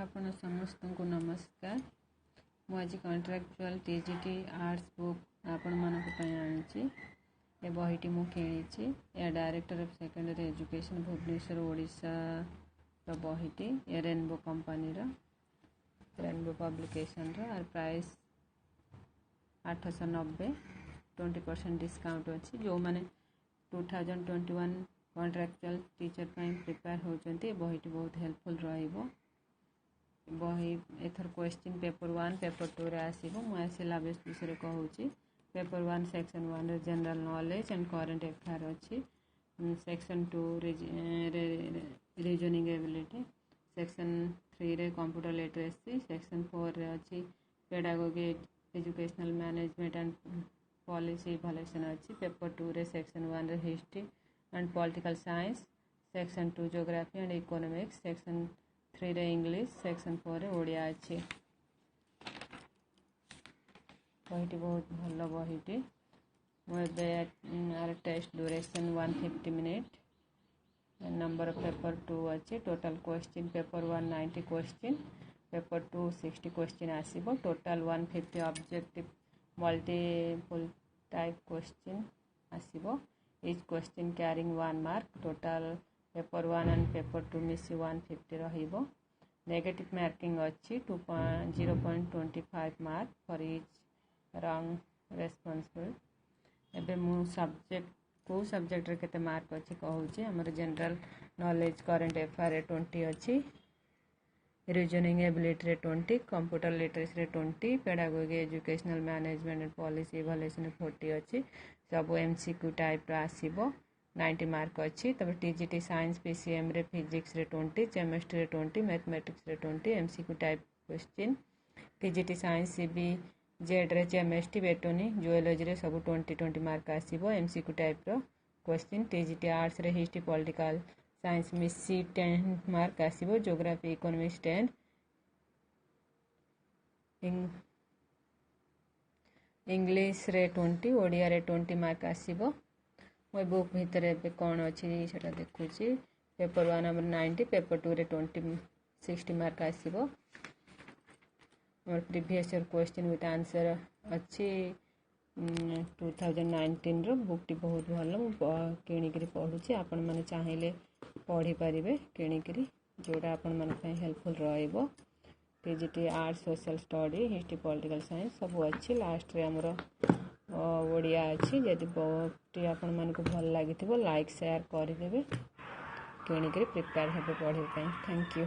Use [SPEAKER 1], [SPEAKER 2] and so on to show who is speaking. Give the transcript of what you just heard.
[SPEAKER 1] आपण समस्तଙ୍କୁ नमस्कार। ମୁଁ ଆଜି କଣ୍ଟ୍ରାକ୍ଚୁଆଲ टीजीटी आर्ट्स बुक आपण ମାନଙ୍କ ପାଇଁ ଆଣିଛି। ଏ ବହିଟି ମୁଁ କିଣିଛି। ଏହା director of secondary education Bhubaneswar Odisha ର ବହିଟି। ଏ ରେନବୋ कंपनी रेनबो पब्लिकेशन आर प्राइस 890 20% डिस्काउंट अच्छी। जो मैंने 2021 कॉन्ट्रैक्चुअल टीचर प्रिपेयर होती बहीटी बहुत हेल्पफुल रहिबो। बही एथर क्वेश्चन पेपर 1 पेपर 2 रे आसीबो। मु सिलेबस विषय कहूची। पेपर 1 सेक्शन 1 रे general knowledge and current affair अच्छी। सेक्शन 2 रीजनिंग एबिलिटी, सेक्शन 3 रे कंप्यूटर लिटरेसी, सेक्शन 4 रे अच्छी pedagogy educational management and policy evaluation अच्छी। पेपर 2 रे सेक्शन 1 रे history and political science, section 2 geography and economics, section 3 रे English, section 4 रे ओडिया अच्छी। बहीटी बहुत भल बहीटी। मुझे test duration 150 minute. Number of paper 2 अच्छे। Total question paper 1 90 question, paper 2 60 question आसीबो। Total 150 objective multiple type question आसीबो। each question carrying 1 mark. total paper 1 and paper 2 मिसी 150 रहिबो। नेगेटिव मार्किंग अच्छी 0.25 mark for each wrong responsible. एबे मु subject को subject रे केते मार्क अच्छी कहूची। हमर जनरल नॉलेज करंट अफेयर 20 अच्छी, रीजनिंग एबिलिटी रे 20, कंप्यूटर लिटरेसी रे 20, pedagogy educational management and policy evaluation 40 अच्छी। सब एमसीक्यू टाइप रा आसीबो। 90 मार्क अच्छी। तब टीजीटी साइंस पीसीएम रे फिजिक्स रे 20, केमिस्ट्री रे 20, मैथमेटिक्स रे 20 MCQ type question. TGT science CB Z रे केमिस्ट्री बेटोनी जियोलॉजी रे सब 20 मार्क आसीबो एमसीक्यू टाइप रो क्वेश्चन। टीजीटी आर्ट्स रे हिस्ट्री पॉलिटिकल साइंस मिसी 10 मार्क आसीबो। ज्योग्राफी इकोनॉमिक्स 10, इंग्लिश रे 20, ओडिया रे 20 मार्क आसीबो। मो बुक भितर एबे कोन अछि सेटा देखुची। पेपर 1 हमर 90, पेपर 2 रे 20 60 मार्क आसीबो। और previous year question with answer अच्छी 2019 रो। बुकटी बहुत भल किणिकरी पढ़ुची। आपण माने चाहिले पढ़ी परिबे किणिकरी, जोड़ा आपण मन पे हेल्पफुल रहइबो। TGT arts social study history political science सब अच्छी। लास्ट रे हमरो ओडिया अच्छी। जदि बुकटी आपण मन को भल लागिथिबो लाइक शेयर करि देबे, किणिकरी प्रिपेयर हेबे पढ़े पई। Thank you.